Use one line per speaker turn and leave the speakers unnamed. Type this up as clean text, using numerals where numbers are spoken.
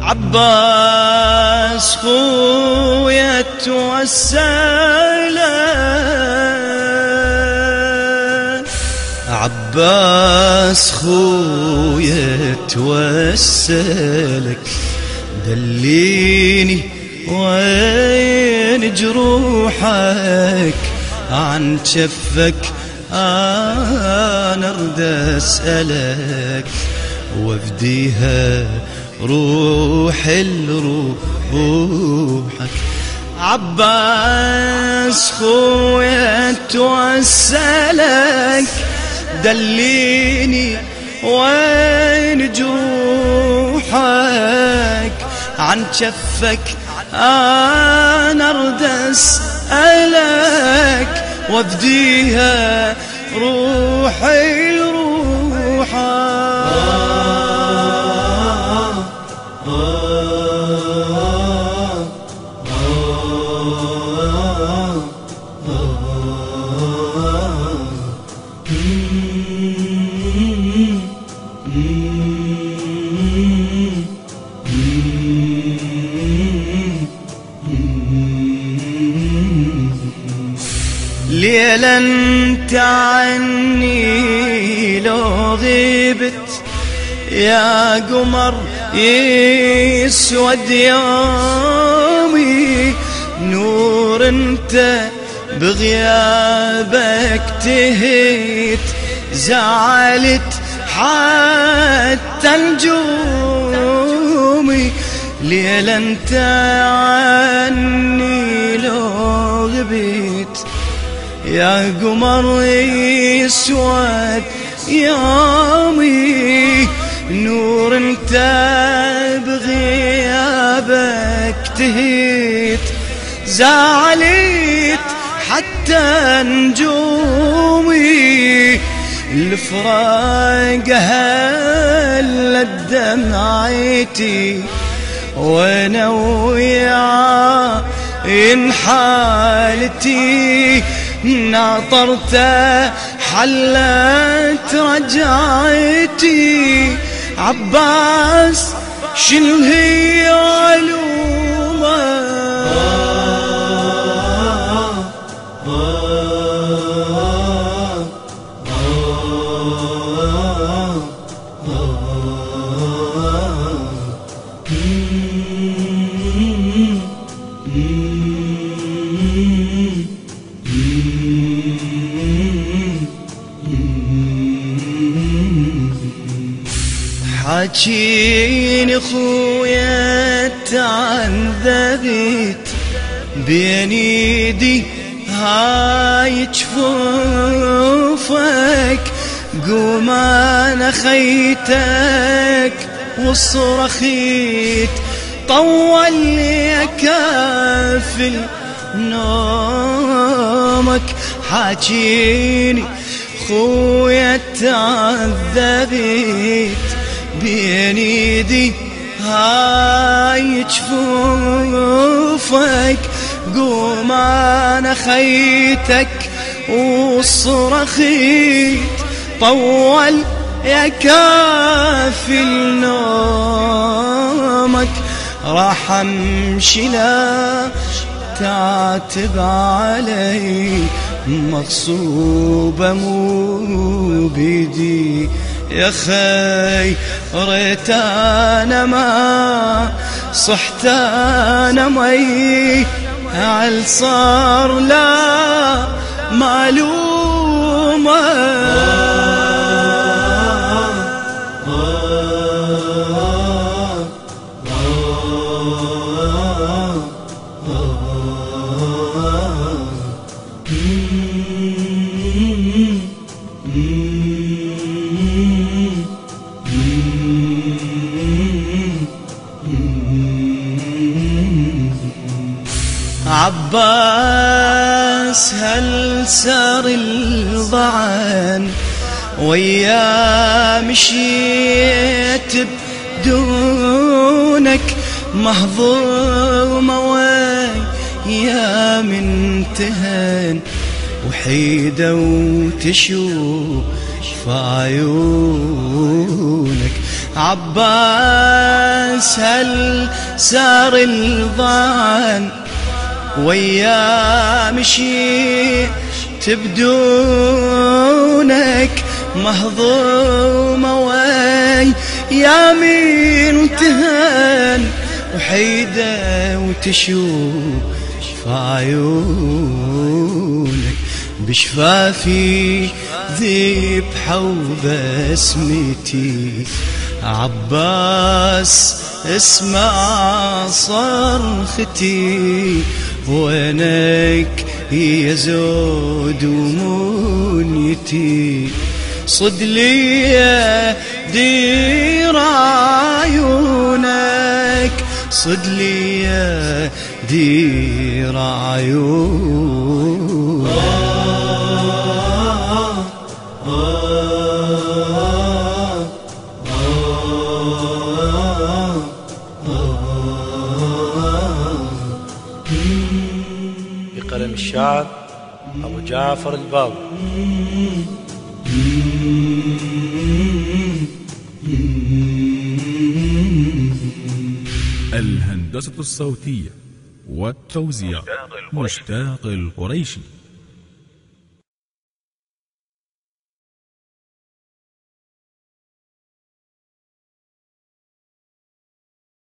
عباس خويا توسلك، عباس خويا توسلك، دليني وين جروحك، عن جفك أنا أرد أسألك، وافديها روحي لروحك. عباس خويا توسلك، دليني وين جروحك، عن جفك أنا أرد أسألك، وافديها روحي لروحك. ليلا انت عني لو غيبت، يا قمر يسود يومي، نور انت بغيابك تهيت، زعلت حتى نجومي. ليلا انت عني لو غبت، يا قمر يسود يومي، نور انت بغيابك تهيت، زعلت حتى نجومي. الفراق هلت دمعتي، وانا وياه إن حالتي، ناطرت حلت رجعتي. عباس شنو هي علومه، حاجيني خويا تعذبت، بين ايدي هاي جفوفك، قوم انا خيتك وصرخيت، طول لي كافل نومك. حاجيني خويا تعذبت، بين ايدي هاي جفوفك، قوم انا خيتك وصرخيت، طول يا كافل نومك. راح امشي لا تعتب علي، مغصوبة مو بيدي يا خي، ريت انا ما صحت انا مي، هل صار لا معلومة. عباس هل سار الضعن ويا مشيت بدونك مهضومة ويا من تهن وحيدة وتشوف عيونك. عباس هل سار الضعن ويا مشيت بدونك مهضومة ويا من تهن وحيدة وتشوف عيونك. بشفافي ذبحة وبسمتي عباس اسمع صرختي وينك يا زود ومنيتي صد لي دير عيونك صد لي دير عيونك.
بقلم الشاعر أبو جعفر الباوي.
الهندسة الصوتية والتوزيع مشتاق القريشي.